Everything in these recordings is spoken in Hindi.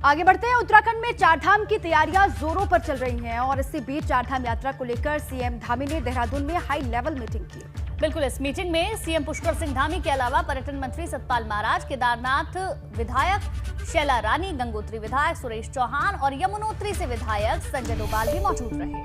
आगे बढ़ते हैं। उत्तराखंड में चारधाम की तैयारियां जोरों पर चल रही हैं और इसी बीच चारधाम यात्रा को लेकर सीएम धामी ने देहरादून में हाई लेवल मीटिंग की। बिल्कुल, इस मीटिंग में सीएम पुष्कर सिंह धामी के अलावा पर्यटन मंत्री सतपाल महाराज, केदारनाथ विधायक शैला रानी, गंगोत्री विधायक सुरेश चौहान और यमुनोत्री से विधायक संजय डोभाल भी मौजूद रहे।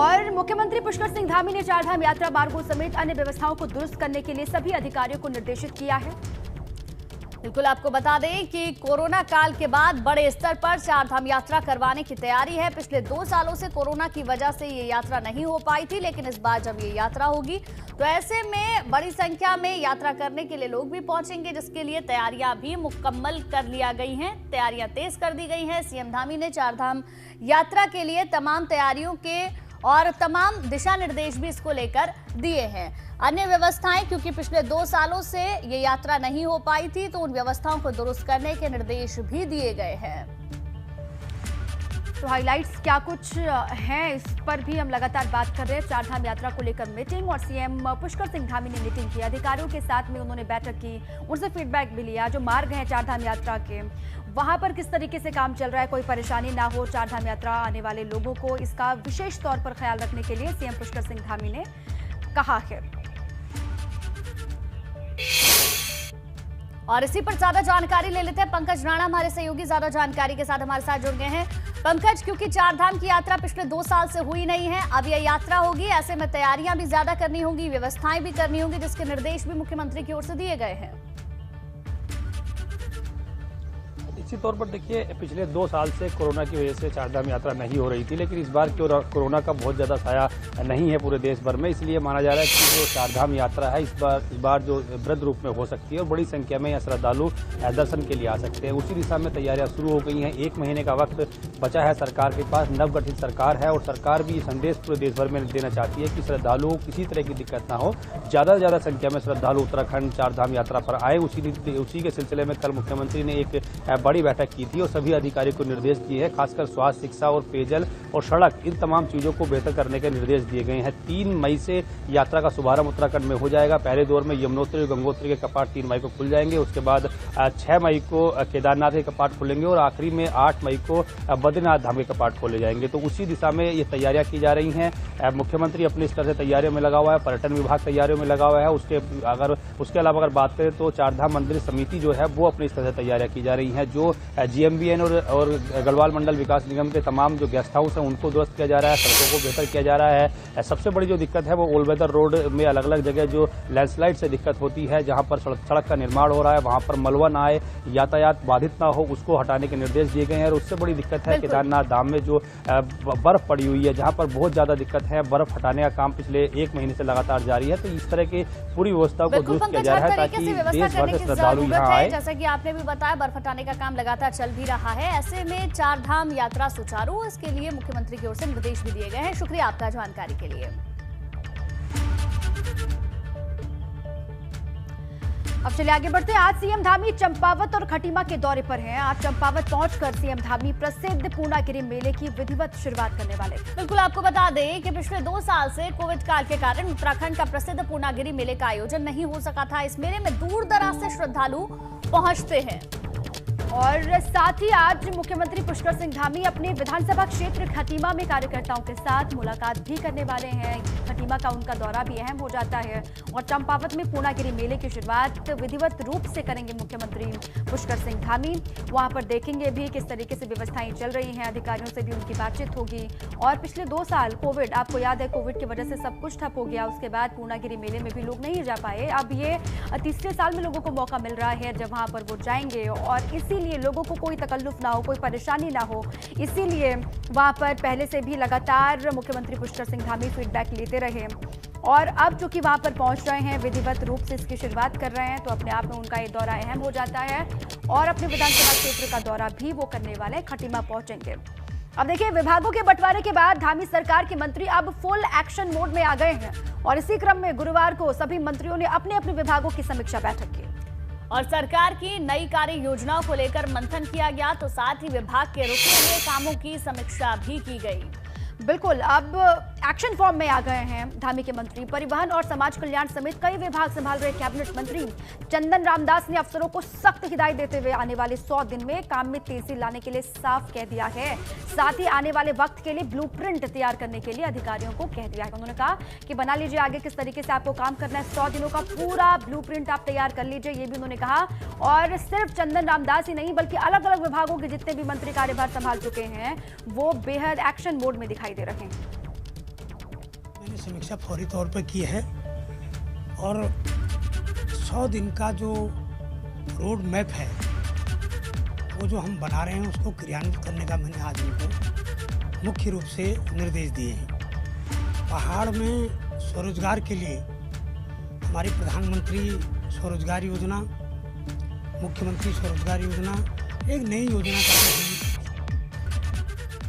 और मुख्यमंत्री पुष्कर सिंह धामी ने चारधाम यात्रा मार्गों समेत अन्य व्यवस्थाओं को दुरुस्त करने के लिए सभी अधिकारियों को निर्देशित किया है। बिल्कुल, आपको बता दें कि कोरोना काल के बाद बड़े स्तर पर चारधाम यात्रा करवाने की तैयारी है। पिछले 2 सालों से कोरोना की वजह से ये यात्रा नहीं हो पाई थी, लेकिन इस बार जब ये यात्रा होगी तो ऐसे में बड़ी संख्या में यात्रा करने के लिए लोग भी पहुंचेंगे, जिसके लिए तैयारियां भी मुकम्मल कर लिया गई हैं। तैयारियां तेज कर दी गई हैं। सीएम धामी ने चारधाम यात्रा के लिए तमाम तैयारियों के और तमाम दिशा निर्देश भी इसको लेकर दिए हैं। अन्य व्यवस्थाएं, क्योंकि पिछले 2 सालों से ये यात्रा नहीं हो पाई थी, तो उन व्यवस्थाओं को दुरुस्त करने के निर्देश भी दिए गए हैं। तो हाइलाइट्स क्या कुछ हैं, इस पर भी हम लगातार बात कर रहे हैं। चारधाम यात्रा को लेकर मीटिंग और सीएम पुष्कर सिंह धामी ने मीटिंग की, अधिकारियों के साथ में उन्होंने बैठक की, उनसे फीडबैक भी लिया। जो मार्ग हैं चारधाम यात्रा के, वहां पर किस तरीके से काम चल रहा है, कोई परेशानी ना हो चारधाम यात्रा आने वाले लोगों को, इसका विशेष तौर पर ख्याल रखने के लिए सीएम पुष्कर सिंह धामी ने कहा है। और इसी पर ज्यादा जानकारी ले लेते हैं। पंकज राणा हमारे सहयोगी ज्यादा जानकारी के साथ हमारे साथ जुड़ गए हैं। पंकज, क्योंकि चारधाम की यात्रा पिछले 2 साल से हुई नहीं है, अब यह यात्रा होगी, ऐसे में तैयारियां भी ज्यादा करनी होंगी, व्यवस्थाएं भी करनी होंगी, जिसके निर्देश भी मुख्यमंत्री की ओर से दिए गए हैं। निश्चित तौर पर देखिए, पिछले 2 साल से कोरोना की वजह से चारधाम यात्रा नहीं हो रही थी, लेकिन इस बार कोरोना का बहुत ज़्यादा साया नहीं है पूरे देश भर में, इसलिए माना जा रहा है कि जो चारधाम यात्रा है इस बार जो वृहद रूप में हो सकती है और बड़ी संख्या में श्रद्धालु दर्शन के लिए आ सकते हैं। उसी दिशा में तैयारियां शुरू हो गई हैं। 1 महीने का वक्त बचा है सरकार के पास। नवगठित सरकार है और सरकार भी ये संदेश पूरे देश भर में देना चाहती है कि श्रद्धालुओं को किसी तरह की दिक्कत ना हो, ज़्यादा से ज़्यादा संख्या में श्रद्धालु उत्तराखंड चारधाम यात्रा पर आए। उसी के सिलसिले में कल मुख्यमंत्री ने एक बड़ी बैठक की थी और सभी अधिकारियों को निर्देश दिए हैं, खासकर स्वास्थ्य, शिक्षा और पेयजल और सड़क, इन तमाम चीजों को बेहतर करने के निर्देश दिए गए हैं। 3 मई से यात्रा का शुभारंभ उत्तराखंड में हो जाएगा। पहले दौर में यमुनोत्री और गंगोत्री के कपाट 3 मई को खुल जाएंगे। उसके बाद 6 मई को केदारनाथ के कपाट खुलेंगे और आखिरी में 8 मई को बद्रीनाथ धाम के कपाट खोले जाएंगे। तो उसी दिशा में ये तैयारियां की जा रही हैं। मुख्यमंत्री अपने स्तर से तैयारियों में लगा हुआ है, पर्यटन विभाग तैयारियों में लगा हुआ है। उसके अलावा अगर बात करें तो चारधाम मंदिर समिति जो है वो अपने स्तर से तैयारियां की जा रही हैं। जो GMBN और गढ़वाल मंडल विकास निगम के तमाम जो गेस्ट हाउस हैं उनको दुरुस्त किया जा रहा है, सड़कों को बेहतर किया जा रहा है। सबसे बड़ी जो दिक्कत है वो ऑल वेदर रोड में अलग अलग जगह जो लैंडस्लाइड से दिक्कत होती है, जहां पर सड़क का निर्माण हो रहा है, वहां पर मलबा ना आए, यातायात बाधित ना हो, उसको हटाने के निर्देश दिए गए हैं। और उससे बड़ी दिक्कत है केदारनाथ धाम में जो बर्फ पड़ी हुई है, जहां पर बहुत ज्यादा दिक्कत है। बर्फ हटाने का काम पिछले 1 महीने से लगातार जारी है। तो इस तरह की पूरी व्यवस्था को दुरुस्त किया जा रहा है ताकि देश भर से श्रद्धालु यहाँ आए। जैसा कि आपने भी बताया, बर्फ हटाने का काम लगातार चल भी रहा है। ऐसे में चारधाम यात्रा सुचारू हो, इसके लिए मुख्यमंत्री की ओर से निर्देश भी दिए गए हैं। शुक्रिया आपका जानकारी के लिए। अब चलिए आगे बढ़ते हैं। आज सीएम धामी चंपावत और खटीमा के दौरे पर हैं। आज चंपावत पहुंचकर सीएम धामी प्रसिद्ध पूर्णागिरि मेले की विधिवत शुरुआत करने वाले। बिल्कुल, आपको बता दें कि पिछले 2 साल से कोविड काल के कारण उत्तराखंड का प्रसिद्ध पूर्णागिरि मेले का आयोजन नहीं हो सका था। इस मेले में दूर दराज से श्रद्धालु पहुंचते हैं। और साथ ही आज मुख्यमंत्री पुष्कर सिंह धामी अपने विधानसभा क्षेत्र खटीमा में कार्यकर्ताओं के साथ मुलाकात भी करने वाले हैं। खटीमा का उनका दौरा भी अहम हो जाता है और चंपावत में पूर्णागिरि मेले की शुरुआत विधिवत रूप से करेंगे मुख्यमंत्री पुष्कर सिंह धामी। वहां पर देखेंगे भी किस तरीके से व्यवस्थाएं चल रही हैं, अधिकारियों से भी उनकी बातचीत होगी। और पिछले 2 साल कोविड, आपको याद है, कोविड की वजह से सब कुछ ठप हो गया। उसके बाद पूर्णागिरि मेले में भी लोग नहीं जा पाए। अब ये तीसरे साल में लोगों को मौका मिल रहा है जब वहां पर वो जाएंगे और इसीलिए लोगों को कोई तकल्लुफ ना हो, कोई परेशानी ना हो, इसीलिए वहां पर पहले से भी लगातार मुख्यमंत्री पुष्कर सिंह धामी फीडबैक लेते रहे। और अब चूंकि वहां पर पहुंच रहे हैं, विधिवत रूप से इसकी शुरुआत कर रहे हैं, तो अपने आप में उनका ये दौरा अहम हो जाता है। और अपने विधानसभा क्षेत्र का दौरा भी वो करने वाले हैं, खटीमा पहुंचेंगे। अब देखिए, विभागों के बंटवारे के बाद धामी सरकार के मंत्री अब फुल एक्शन मोड में आ गए हैं और इसी क्रम में गुरुवार को सभी मंत्रियों ने अपने अपने विभागों की समीक्षा बैठक की और सरकार की नई कार्य योजनाओं को लेकर मंथन किया गया, तो साथ ही विभाग के रुके हुए कामों की समीक्षा भी की गई। बिल्कुल, अब एक्शन फॉर्म में आ गए हैं धामी के मंत्री। परिवहन और समाज कल्याण समेत कई विभाग संभाल रहे कैबिनेट मंत्री चंदन रामदास ने अफसरों को सख्त हिदायत देते हुए आने वाले 100 दिन में काम में तेजी लाने के लिए साफ कह दिया है। साथ ही आने वाले वक्त के लिए ब्लूप्रिंट तैयार करने के लिए अधिकारियों को कह दिया है। उन्होंने कहा कि बना लीजिए आगे किस तरीके से आपको काम करना है, 100 दिनों का पूरा ब्लूप्रिंट आप तैयार कर लीजिए, ये भी उन्होंने कहा। और सिर्फ चंदन रामदास ही नहीं बल्कि अलग अलग विभागों के जितने भी मंत्री कार्यभार संभाल चुके हैं वो बेहद एक्शन मोड में दिखाई दे रहे हैं। मैंने समीक्षा फौरी तौर पर की है और 100 दिन का जो रोड मैप है वो जो हम बना रहे हैं उसको क्रियान्वित करने का मैंने आज उनको मुख्य रूप से निर्देश दिए हैं। पहाड़ में स्वरोजगार के लिए हमारी प्रधानमंत्री स्वरोजगार योजना, मुख्यमंत्री स्वरोजगार योजना एक नई योजना का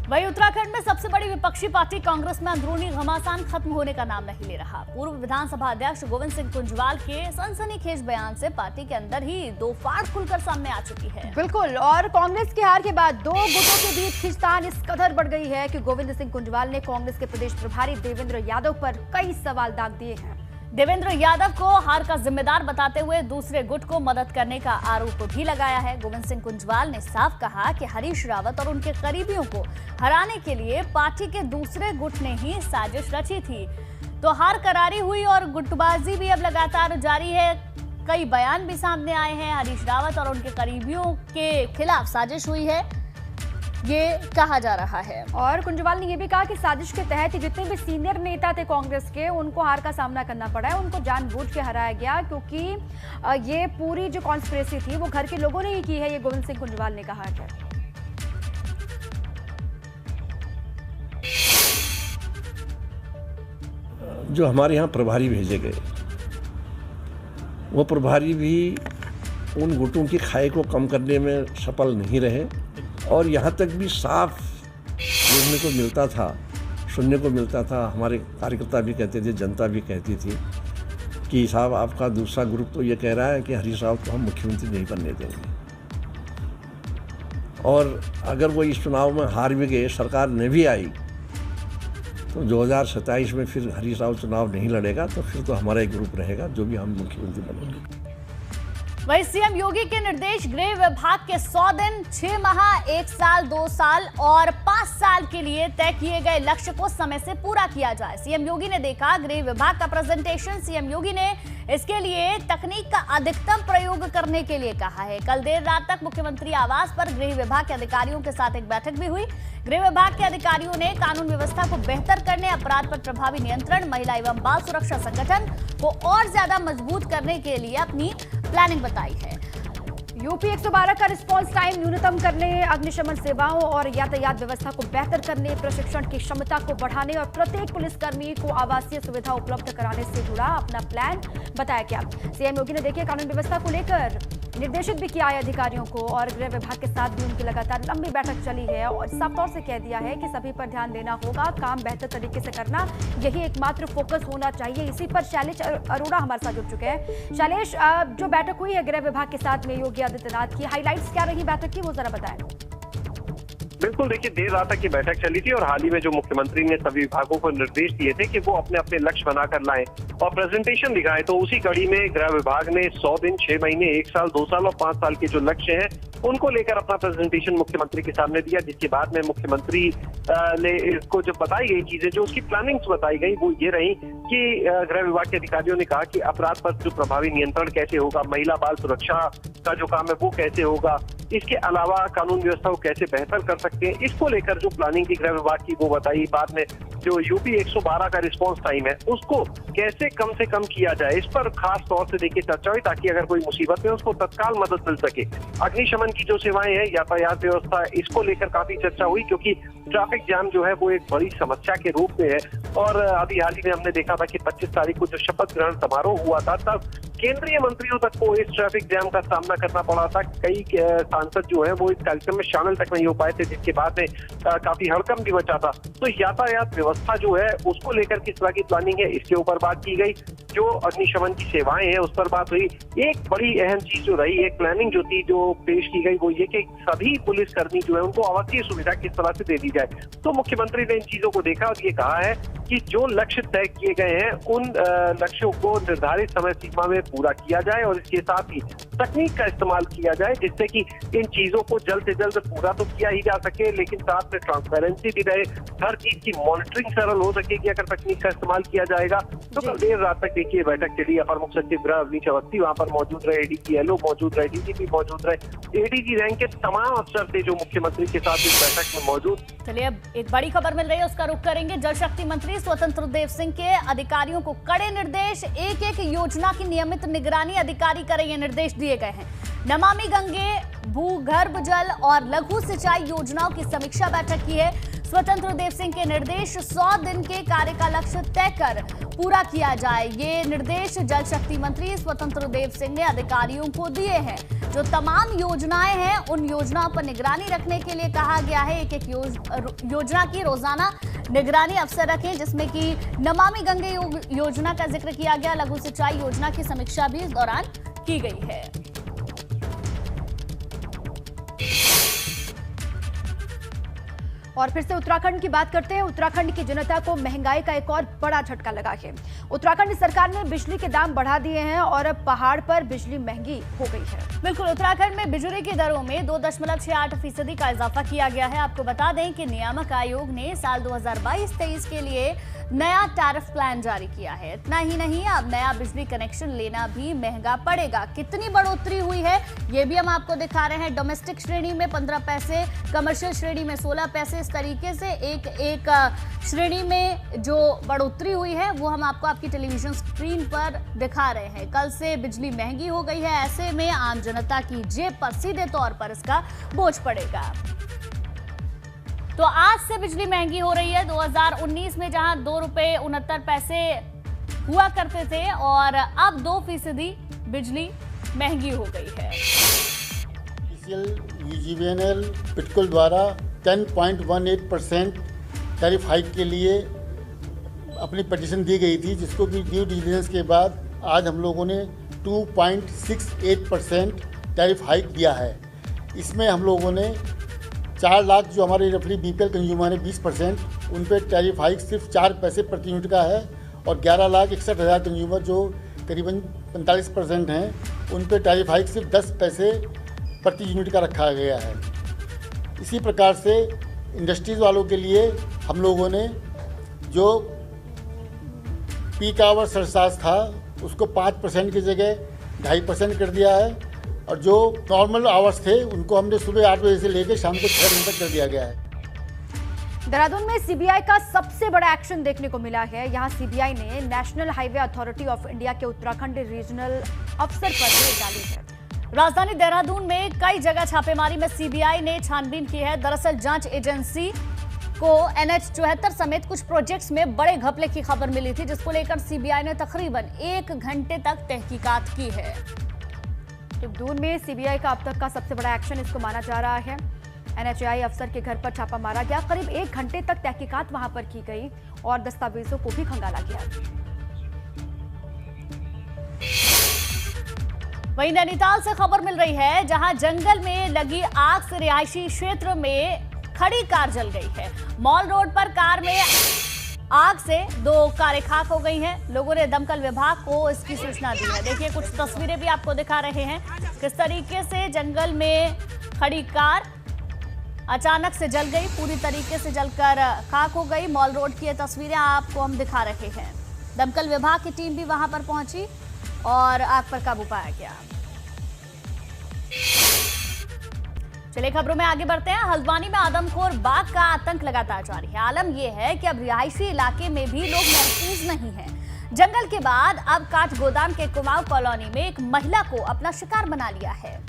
वहीं उत्तराखंड में सबसे बड़ी विपक्षी पार्टी कांग्रेस में अंदरूनी घमासान खत्म होने का नाम नहीं ले रहा। पूर्व विधानसभा अध्यक्ष गोविंद सिंह कुंजवाल के सनसनीखेज बयान से पार्टी के अंदर ही दो फाड़ खुलकर सामने आ चुकी है। बिल्कुल, और कांग्रेस की हार के बाद दो गुटों के बीच खींचतान इस कदर बढ़ गई है कि गोविंद सिंह कुंजवाल ने कांग्रेस के प्रदेश प्रभारी देवेंद्र यादव पर कई सवाल दाग दिए हैं। देवेंद्र यादव को हार का जिम्मेदार बताते हुए दूसरे गुट को मदद करने का आरोप भी लगाया है। गोविंद सिंह कुंजवाल ने साफ कहा कि हरीश रावत और उनके करीबियों को हराने के लिए पार्टी के दूसरे गुट ने ही साजिश रची थी। तो हार करारी हुई और गुटबाजी भी अब लगातार जारी है। कई बयान भी सामने आए हैं। हरीश रावत और उनके करीबियों के खिलाफ साजिश हुई है ये कहा जा रहा है। और कुंजवाल ने यह भी कहा कि साजिश के तहत जितने भी सीनियर नेता थे कांग्रेस के उनको हार का सामना करना पड़ा है, उनको जानबूझ के हराया गया क्योंकि ये पूरी जो कॉन्स्पिरेसी थी वो घर के लोगों ने ही की है, ये गोविंद सिंह कुंजवाल ने कहा है। जो हमारे यहाँ प्रभारी भेजे गए वो प्रभारी भी उन गुटों की खाई को कम करने में सफल नहीं रहे और यहाँ तक भी साफ देखने को मिलता था, सुनने को मिलता था। हमारे कार्यकर्ता भी कहते थे, जनता भी कहती थी कि साहब आपका दूसरा ग्रुप तो ये कह रहा है कि हरीश रावत को हम मुख्यमंत्री नहीं बनने देंगे। और अगर वो इस चुनाव में हार भी गए, सरकार ने भी आई, तो 2027 में फिर हरीश रावत चुनाव नहीं लड़ेगा तो फिर तो हमारा एक ग्रुप रहेगा जो भी हम मुख्यमंत्री बनेंगे। वहीं सीएम योगी के निर्देश गृह विभाग के 100 दिन, 6 माह, 1 साल, 2 साल और 5 साल के लिए तय किए गए लक्ष्य को समय से पूरा किया जाए। सीएम योगी ने देखा गृह विभाग का प्रेजेंटेशन। सीएम योगी ने इसके लिए तकनीक का अधिकतम प्रयोग करने के लिए कहा है। कल देर रात तक मुख्यमंत्री आवास पर गृह विभाग के अधिकारियों के साथ एक बैठक भी हुई। गृह विभाग के अधिकारियों ने कानून व्यवस्था को बेहतर करने, अपराध पर प्रभावी नियंत्रण, महिला एवं बाल सुरक्षा संगठन को और ज्यादा मजबूत करने के लिए अपनी प्लानिंग बताई है। यूपी 112 का रिस्पांस टाइम न्यूनतम करने, अग्निशमन सेवाओं और यातायात व्यवस्था को बेहतर करने, प्रशिक्षण की क्षमता को बढ़ाने और प्रत्येक पुलिसकर्मी को आवासीय सुविधा उपलब्ध कराने से जुड़ा अपना प्लान बताया गया। सीएम योगी ने देखिए कानून व्यवस्था को लेकर निर्देशित भी किया है अधिकारियों को और गृह विभाग के साथ भी उनकी लगातार लंबी बैठक चली है और साफ तौर से कह दिया है कि सभी पर ध्यान देना होगा, काम बेहतर तरीके से करना यही एकमात्र फोकस होना चाहिए। इसी पर शैलेश अरोड़ा हमारे साथ जुड़ चुके हैं। शैलेश, जो बैठक हुई है गृह विभाग के साथ में योगी आदित्यनाथ की, हाईलाइट्स क्या रही बैठक की वो जरा बताएं। बिल्कुल, देखिए देर रात तक की बैठक चली थी और हाल ही में जो मुख्यमंत्री ने सभी विभागों को निर्देश दिए थे कि वो अपने अपने लक्ष्य बनाकर लाएं और प्रेजेंटेशन दिखाएं, तो उसी कड़ी में गृह विभाग ने 100 दिन, 6 महीने, 1 साल, 2 साल और 5 साल के जो लक्ष्य हैं उनको लेकर अपना प्रेजेंटेशन मुख्यमंत्री के सामने दिया, जिसके बाद में मुख्यमंत्री ने इसको जो बताई गई चीजें, जो उसकी प्लानिंग्स बताई गई वो ये रही कि गृह विभाग के अधिकारियों ने कहा कि अपराध पर जो प्रभावी नियंत्रण कैसे होगा, महिला बाल सुरक्षा का जो काम है वो कैसे होगा, इसके अलावा कानून व्यवस्था को कैसे बेहतर कर सकते हैं, इसको लेकर जो प्लानिंग की गृह विभाग की वो बताई। बाद में जो यूपी 112 का रिस्पांस टाइम है उसको कैसे कम से कम किया जाए, इस पर खास तौर से देखिए चर्चा हुई ताकि अगर कोई मुसीबत में उसको तत्काल मदद मिल सके। अग्निशमन की जो सेवाएं हैं, यातायात व्यवस्था, इसको लेकर काफी चर्चा हुई क्योंकि ट्रैफिक जाम जो है वो एक बड़ी समस्या के रूप में है। और अभी हाल ही में हमने देखा था कि 25 तारीख को जो शपथ ग्रहण समारोह हुआ था तब केंद्रीय मंत्रियों तक को इस ट्रैफिक जैम का सामना करना पड़ा था। कई सांसद जो है वो इस कार्यक्रम में शामिल तक नहीं हो पाए थे, जिसके बाद में काफी हड़कंप भी मचा था। तो यातायात व्यवस्था जो है उसको लेकर किस तरह की प्लानिंग है इसके ऊपर बात की गई। जो अग्निशमन की सेवाएं हैं उस पर बात हुई। एक बड़ी अहम चीज जो रही, एक प्लानिंग जो थी जो पेश की गई वो ये कि सभी पुलिसकर्मी जो है उनको आवासीय सुविधा किस तरह से दे दी जाए। तो मुख्यमंत्री ने इन चीजों को देखा और ये कहा है कि जो लक्ष्य तय किए गए हैं उन लक्ष्यों को निर्धारित समय सीमा में पूरा किया जाए और इसके साथ ही तकनीक का इस्तेमाल किया जाए, जिससे कि इन चीजों को जल्द से जल्द पूरा तो किया ही जा सके, लेकिन साथ में ट्रांसपेरेंसी भी रहे, हर चीज की मॉनिटरिंग सरल हो सकेगी अगर तकनीक का इस्तेमाल किया जाएगा। तो कल देर रात तक देखिए बैठक चली। अपर मुख्य सचिव गृह अवनीश अवस्थी वहां पर मौजूद रहे, ADG मौजूद रहे, DGP मौजूद रहे, ADG रैंक के तमाम अफसर थे जो मुख्यमंत्री के साथ इस बैठक में मौजूद। चलिए, अब एक बड़ी खबर मिल रही है, उसका रुख करेंगे। जल शक्ति मंत्री स्वतंत्र देव सिंह के अधिकारियों को कड़े निर्देश, एक एक योजना की नियमित निगरानी अधिकारी करें, ये निर्देश दिए गए हैं। नमामि गंगे, भूगर्भ जल और लघु सिंचाई योजनाओं की समीक्षा बैठक की है। स्वतंत्र देव सिंह के निर्देश 100 दिन के कार्य का लक्ष्य तय कर पूरा किया जाए, ये निर्देश जल शक्ति मंत्री स्वतंत्र देव सिंह ने अधिकारियों को दिए हैं। जो तमाम योजनाएं हैं उन योजनाओं पर निगरानी रखने के लिए कहा गया है। एक एक योजना की रोजाना निगरानी अफसर रखें, जिसमें कि नमामि गंगे योजना का जिक्र किया गया। लघु सिंचाई योजना की समीक्षा भी इस दौरान की गई है। और फिर से उत्तराखंड की बात करते हैं। उत्तराखंड की जनता को महंगाई का एक और बड़ा झटका लगा है। उत्तराखंड सरकार ने बिजली के दाम बढ़ा दिए हैं और अब पहाड़ पर बिजली महंगी हो गई है। बिल्कुल, उत्तराखंड में बिजली की दरों में 2.68% का इजाफा किया गया है। आपको बता दें कि नियामक आयोग ने साल 2022-23 के लिए नया टैरिफ प्लान जारी किया है। इतना ही नहीं, अब नया बिजली कनेक्शन लेना भी महंगा पड़ेगा। कितनी बढ़ोतरी हुई है ये भी हम आपको दिखा रहे हैं। डोमेस्टिक श्रेणी में 15 पैसे, कमर्शियल श्रेणी में 16 पैसे, इस तरीके से एक श्रेणी में जो बढ़ोतरी हुई है वो हम आपको आपकी टेलीविजन स्क्रीन पर दिखा रहे हैं। कल से बिजली महंगी हो गई है, ऐसे में आम जनता की जेब पर सीधे तौर पर इसका बोझ पड़ेगा। तो आज से बिजली महंगी हो रही है। 2019 में जहां 2 रुपये 69 पैसे हुआ करते थे और अब 2% बिजली महंगी हो गई है। UGVNL पिटकुल द्वारा 10.18% टैरिफ हाइक के लिए अपनी पिटीशन दी गई थी, जिसको भी ड्यू डिलिजेंस के बाद आज हम लोगों ने 2.68% टैरिफ हाइक दिया है। इसमें हम लोगों ने 4 लाख जो हमारे रफली BPL कंज्यूमर है 20%, उन पे टैरिफ हाइक सिर्फ 4 पैसे प्रति यूनिट का है और 11,61,000 कंज्यूमर जो करीबन 45% हैं उन पे टैरिफ हाइक सिर्फ 10 पैसे प्रति यूनिट का रखा गया है। इसी प्रकार से इंडस्ट्रीज़ वालों के लिए हम लोगों ने जो पीक आवर सरचार्ज था उसको 5% की जगह 2.5% कर दिया है और जो नॉर्मल आवर्स थे उनको हमने सुबह 8 बजे से लेकर शाम को 6 बजे तक कर दिया गया है। देहरादून में सीबीआई का सबसे बड़ा एक्शन देखने को मिला है। यहां सीबीआई ने national highway authority of India के उत्तराखंड रीजनल अफसर पर रेड डाली है। राजधानी देहरादून में कई जगह छापेमारी में सीबीआई ने छानबीन की है। दरअसल जांच एजेंसी को NH-74 समेत कुछ प्रोजेक्ट्स में बड़े घपले की खबर मिली थी, जिसको लेकर सीबीआई ने तकरीबन 1 घंटे तक तहकीकात की है। तो दून में सीबीआई का अब तक का सबसे बड़ा एक्शन इसको माना जा रहा है। NHAI अफसर के घर पर छापा मारा गया, करीब 1 घंटे तक तहकीकात वहां पर की गई और दस्तावेजों को भी खंगाला गया। वहीं नैनीताल से खबर मिल रही है, जहां जंगल में लगी आग से रिहायशी क्षेत्र में खड़ी कार जल गई है। मॉल रोड पर कार में आग से 2 कारें खाक हो गई हैं। लोगों ने दमकल विभाग को इसकी सूचना दी है। देखिए, कुछ तस्वीरें भी आपको दिखा रहे हैं किस तरीके से जंगल में खड़ी कार अचानक से जल गई, पूरी तरीके से जलकर खाक हो गई। मॉल रोड की ये तस्वीरें आपको हम दिखा रहे हैं। दमकल विभाग की टीम भी वहां पर पहुंची और आग पर काबू पाया गया। चलिए खबरों में आगे बढ़ते हैं। हल्द्वानी में आदमखोर बाघ का आतंक लगातार जारी है। आलम यह है कि अब रिहायशी इलाके में भी लोग महफूज नहीं हैं। जंगल के बाद अब काठगोदाम के कुमाऊं कॉलोनी में एक महिला को अपना शिकार बना लिया है।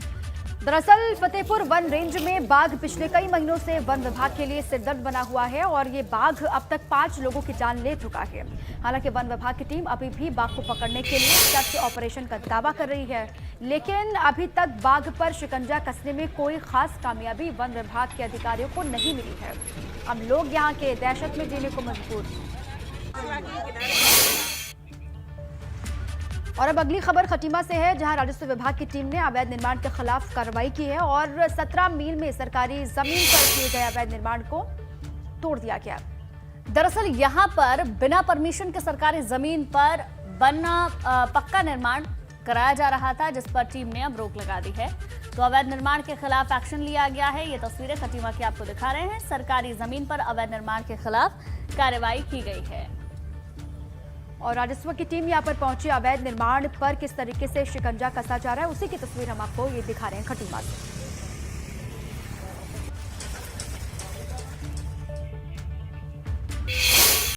दरअसल फतेहपुर वन रेंज में बाघ पिछले कई महीनों से वन विभाग के लिए सिरदर्द बना हुआ है और ये बाघ अब तक 5 लोगों की जान ले चुका है। हालांकि वन विभाग की टीम अभी भी बाघ को पकड़ने के लिए सर्च ऑपरेशन का दावा कर रही है, लेकिन अभी तक बाघ पर शिकंजा कसने में कोई खास कामयाबी वन विभाग के अधिकारियों को नहीं मिली है। अब लोग यहाँ के दहशत में जीने को मजबूर हैं। और अब अगली खबर खटीमा से है, जहां राजस्व विभाग की टीम ने अवैध निर्माण के खिलाफ कार्रवाई की है और 17 मील में सरकारी जमीन पर किए गए अवैध निर्माण को तोड़ दिया गया। दरअसल यहां पर बिना परमिशन के सरकारी जमीन पर बना पक्का निर्माण कराया जा रहा था, जिस पर टीम ने अब रोक लगा दी है। तो अवैध निर्माण के खिलाफ एक्शन लिया गया है। ये तस्वीरें खटीमा की आपको दिखा रहे हैं। सरकारी जमीन पर अवैध निर्माण के खिलाफ कार्रवाई की गई है और राजस्व की टीम यहाँ पर पहुंची। अवैध निर्माण पर किस तरीके से शिकंजा कसा जा रहा है, उसी की तस्वीर हम आपको ये दिखा रहे हैं खटीमा से।